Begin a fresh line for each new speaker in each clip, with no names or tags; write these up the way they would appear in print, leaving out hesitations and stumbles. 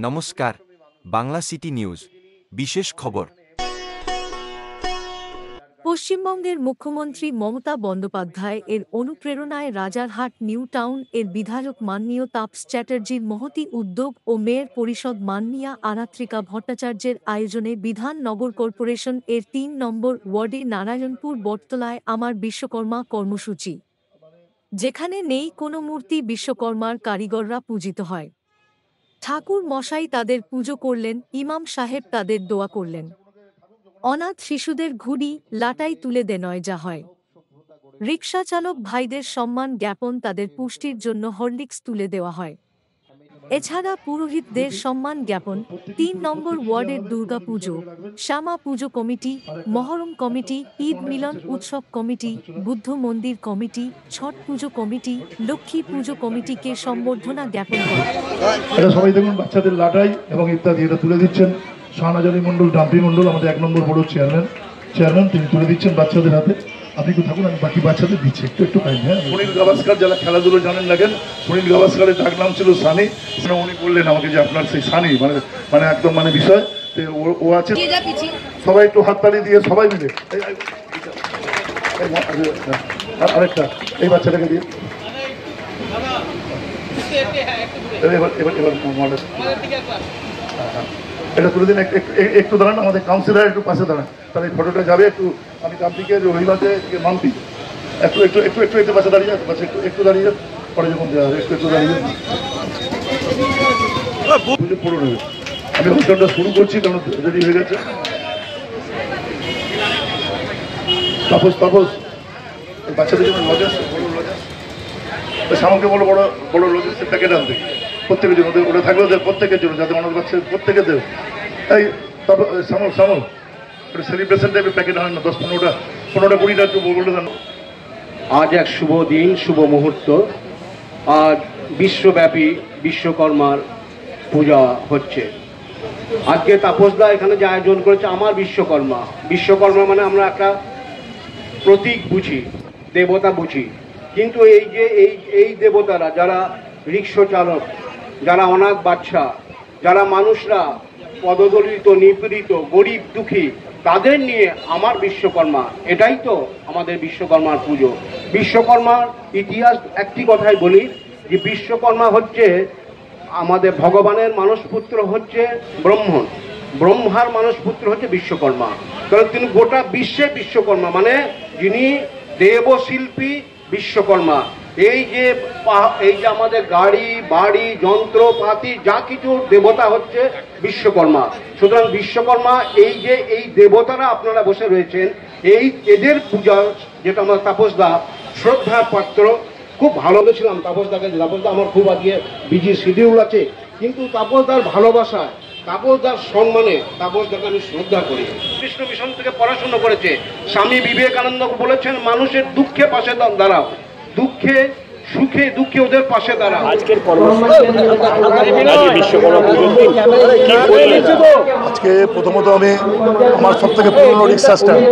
নমস্কার, Bangla city news বিশেষ খবর।
পশ্চিমবঙ্গের মুখ্যমন্ত্রী মমতা বন্দ্যোপাধ্যায় এর অনুপ্রেরণায় রাজারহাট নিউ টাউন এর বিধায়ক মাননীয় তাপস চ্যাটার্জির মহতী উদ্যোগ ও মেয়র পরিষদ মাননীয়া আরাত্রিকা ভট্টাচার্যের আয়োজনে বিধান নগর কর্পোরেশন এর ৩ নম্বর ওয়ার্ডে নারায়ণপুর বটতলায় আমার বিশ্বকর্মা কর্মসূচি, যেখানে নেই কোনো মূর্তি, বিশ্বকর্মার কারিগররা পূজিত হয়। ঠাকুর মশাই তাদের পুজো করলেন, ইমাম সাহেব তাদের দোয়া করলেন। অনাথ শিশুদের ঘুড়ি লাটাই তুলে দেনয় যা হয়। রিকশা চালক ভাইদের সম্মান জ্ঞাপন, তাদের পুষ্টির জন্য হরলিক্স তুলে দেওয়া হয়। এছাড়া পুরোহিতদের সম্মান জ্ঞাপন ৩ নম্বর ওয়ার্ডের দুর্গা পুজো, শ্যামা পুজো কমিটি, মহরম কমিটি, ঈদ মিলন উৎসব কমিটি, বুদ্ধ মন্দির কমিটি, ছট পুজো কমিটি, লক্ষ্মী পুজো কমিটিকে সম্বর্ধনা জ্ঞাপন করে।
এটা সবাই দেখুন, বাচ্চাদের লাটাই এবং ইত্যাদি এটা তুলে দিচ্ছেন শাহনাজারি মন্ডল, ডাম্পি মন্ডল, আমাদের 1 নম্বর বোর্ড চেয়ারম্যান তিনি তুলে দিচ্ছেন বাচ্চাদের হাতে। আপনি একটু থাকুন, আমি বাকি বাচ্চাদের দিচ্ছি একটু টাইম। হ্যাঁ, সুনীল গাভাস্কার, যারা খেলাধুলো জানেন লাগেন, সুনীল গাভাস্কারের ডাক নাম ছিল সানি। উনি বললেন আমাকে যে আপনার সেই সানি মানে একদম বিষয় ও আছে। সবাই একটু হাততালি দিয়ে সবাই মিলে আরেকটা এই বাচ্চাটাকে দিয়ে এটা তুলে দিন। একটু দাঁড়ান, আমাদের কাউন্সিলর একটু পাশে দাঁড়ান, তাহলে ফটোটা যাবে। একটু আমি কান্তিকে রবিবাতে মাম্পি একটু একটু একটু একটু একটু পাশে দাঁড়িয়ে যান, একটু দাঁড়িয়ে যান, পরে যখন দেওয়া হবে একটু দাঁড়িয়ে যান, পুরো নেবে। আমি অনুষ্ঠানটা শুরু করছি কারণ রেডি হয়ে গেছে। তাপস বাচ্চাদের জন্য লজেন্স, বড় লজেন্স সামগ্রী, বড় বড় বড় লজেন্সের প্যাকেট আনতে প্রত্যেকের জন্য, ওটা থাকলে ওদের প্রত্যেকের জন্য, যাতে অনেক বাচ্চা প্রত্যেকে দেবে। এই তারপর সামল ওটা সেলিব্রেশন টাইপের প্যাকেট হয় না, 10-15টা 20টা একটু বলে দেন।
আজ এক শুভ দিন, শুভ মুহূর্ত। আজ বিশ্বব্যাপী বিশ্বকর্মার পূজা হচ্ছে। আজকে তাপসদা এখানে যে আয়োজন করেছে আমার বিশ্বকর্মা, বিশ্বকর্মা মানে আমরা একটা প্রতীক বুঝি, দেবতা বুঝি, কিন্তু এই দেবতারা যারা রিক্সা চালক, যারা অনাথ বাচ্চা, যারা মানুষরা পদদলিত, নিপীড়িত, গরিব দুঃখী, তাদের নিয়ে আমার বিশ্বকর্মা, এটাই তো আমাদের বিশ্বকর্মার পুজো। বিশ্বকর্মার ইতিহাস একটি কথাই বলি যে বিশ্বকর্মা হচ্ছে আমাদের ভগবানের মানসপুত্র হচ্ছে ব্রহ্মণ, ব্রহ্মার মানসপুত্র হচ্ছে বিশ্বকর্মা। কারণ তিনি গোটা বিশ্বে বিশ্বকর্মা, মানে যিনি দেবশিল্পী বিশ্বকর্মা। এই যে আমাদের গাড়ি বাড়ি যন্ত্রপাতি যা কিছু দেবতা হচ্ছে বিশ্বকর্মা। সুতরাং বিশ্বকর্মা এই দেবতারা আপনারা বসে রয়েছেন, এদের পূজা যেটা আমরা তাপসদা শ্রদ্ধার পাত্র। খুব ভালোবেসেছিলাম তাপসদাকে, তাপসদা আমার খুব আজকে বিজি শিডিউল আছে, কিন্তু তাপসদার ভালোবাসায়, তাপসদার সম্মানে তাপসদাকে আমি শ্রদ্ধা করি। কৃষ্ণ মিশন থেকে পড়াশোনা করেছে। স্বামী বিবেকানন্দ বলেছেন মানুষের দুঃখে পাশে দাঁড়াও, দুঃখে সুখে দুঃখে ওদের পাশে দাঁড়াও।
আজকে
প্রথমত আমি আমার সব থেকে পুরনো রিক্সা স্ট্যান্ড,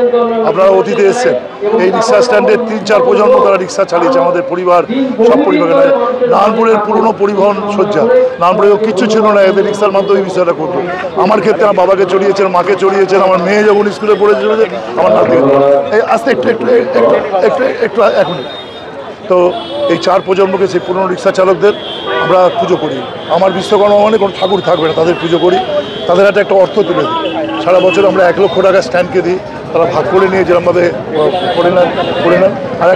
আপনারা অতীতে এসেছেন, এই রিক্সা স্ট্যান্ডের 3-4 প্রজন্ম তারা রিক্সা চালিয়েছে। আমাদের পরিবার, সব পরিবারে নারায়ণপুরের পুরনো পরিবহন সজ্জা, নারায়ণপুরেও কিচ্ছু ছিল না, এদের রিক্সার মাধ্যমে বিষয়টা করতো। আমার ক্ষেত্রে আমার বাবাকে চড়িয়েছেন, মাকে চড়িয়েছেন, আমার মেয়ে যখন স্কুলে পড়েছিল আমার নাতি। এই আস্তে একটু একটু একটু একটু এখন তো এই 4 প্রজন্মকে, সেই পুরনো রিক্সা চালকদের আমরা পুজো করি। আমার বিশ্বকর্মা মানে কোনো ঠাকুর থাকবে না, তাদের পুজো করি, তাদের হাতে একটা অর্থ তুলে দিই। সারা বছর আমরা 1 লক্ষ টাকা স্ট্যান্ডকে দিই, তারা ভাগ করে নিয়ে যেরকমভাবে করে নেন। আর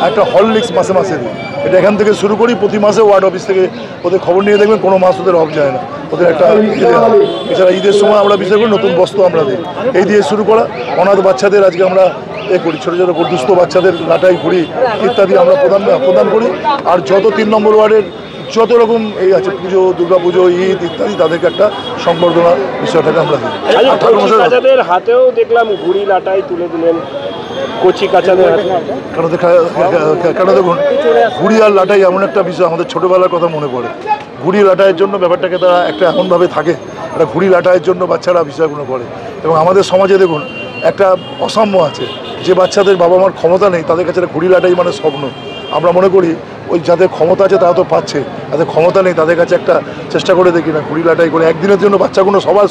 একটা হরলিক্স মাসে মাসে দিই। এটা এখান থেকে শুরু করি, প্রতি মাসে ওয়ার্ড অফিস থেকে ওদের খবর নিয়ে দেখবেন কোনো মাস ওদের অফ যায় না, ওদের একটা এছাড়া ঈদের সময় আমরা বিশেষ করে নতুন বস্ত্র আমরা দিই। এই দিয়ে শুরু করা। অনাথ বাচ্চাদের আজকে আমরা করি, ছোটো ছোটো দুস্থ বাচ্চাদের লাটাই ঘুড়ি ইত্যাদি আমরা প্রদান করি। আর যত 3 নম্বর ওয়ার্ডের যত রকম এই আছে পুজো, দুর্গা পুজো, ঈদ ইত্যাদি, তাদেরকে একটা সম্বর্ধনা বিষয়টাকে আমরা দিই।
বাচ্চাদের হাতেও দেখলাম ঘুড়ি লাটাই তুলে দিলেন, কচি কাচাদের
কেন দেখুন, ঘুড়ি আর লাটাই এমন একটা বিষয়, আমাদের ছোটোবেলার কথা মনে পড়ে। ঘুড়ি লাটাইয়ের জন্য ব্যাপারটাকে তারা একটা এমনভাবে থাকে, একটা ঘুড়ি লাটাইয়ের জন্য বাচ্চারা বিষয়গুলো করে। এবং আমাদের সমাজে দেখুন একটা অসাম্য আছে, যে বাচ্চাদের বাবা মার ক্ষমতা নেই, তাদের কাছে ঘুড়ি লাটাই মানে স্বপ্ন। আমরা মনে করি ওই যাদের ক্ষমতা আছে তারা তো পাচ্ছে, যাদের ক্ষমতা নেই তাদের কাছে একটা চেষ্টা করে দেখি না ঘুড়ি লাটাই করে একদিনের জন্য বাচ্চাগুলো সবার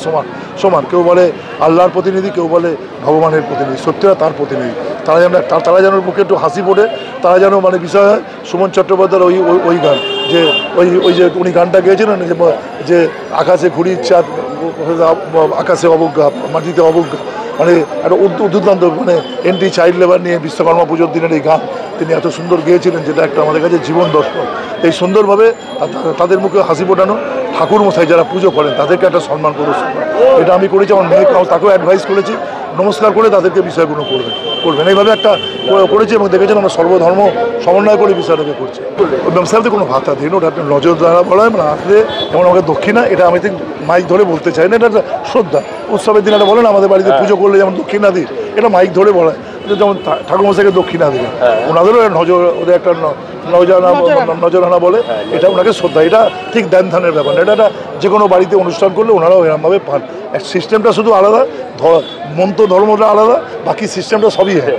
সমান কেউ বলে আল্লাহর প্রতিনিধি, কেউ বলে ভগবানের প্রতিনিধি, সত্যিটা তার প্রতিনিধি। তারা যেন মুখে একটু হাসি পড়ে, তারা যেন মানে বিষয় হয় সুমন চট্টোপাধ্যায়ের ওই গান, যে ওই যে উনি গানটা গেয়েছিলেন যে আকাশে ঘুড়ির চাঁদ, আকাশে অবজ্ঞা, মাটিতে অবজ্ঞা, মানে একটা দুর্দান্ত মানে এন্টি চাইল্ড লেবার নিয়ে বিশ্বকর্মা পুজোর দিনের এই গান তিনি এত সুন্দর গেয়েছিলেন, যেটা একটা আমাদের কাছে জীবন দর্শন। এই সুন্দরভাবে তাদের মুখে হাসি ফোটানো, ঠাকুর মশাই যারা পুজো করেন তাদেরকে একটা সম্মান প্রদর্শন, এটা আমি করেছি। আমার মেয়েকে তাকেও অ্যাডভাইস করেছি, নমস্কার করে তাদেরকে বিষয়গুলো করবেন এইভাবে একটা করেছি, এবং দেখেছেন আমরা সর্বধর্ম সমন্বয় করে বিষয়টাকে করছি। ওই ব্যবসাতে কোনো ভাতা দিন, ওটা একটা নজর দ্বারা বলা হয়, মানে আসলে যেমন আমাকে দক্ষিণা, এটা আমি ঠিক মাইক ধরে বলতে চাই না, এটা একটা শ্রদ্ধা। উৎসবের দিন এটা বলেন আমাদের বাড়িতে পুজো করলে যেমন দক্ষিণা দিই, এটা মাইক ধরে বলা হয়, যেমন ঠাকুরমশাইকে দক্ষিণা দিলেন, ওনাদেরও নজর, ওদের একটা নজরানা বলে, এটা ওনাকে শ্রদ্ধা। এটা ঠিক ধ্যান ধ্যানের ব্যাপার না, এটা যে কোনো বাড়িতে অনুষ্ঠান করলে ওনারাও এরকমভাবে পান। সিস্টেমটা শুধু আলাদা, মন্ত্র ধর্মটা আলাদা, বাকি সিস্টেমটা সবই হয়।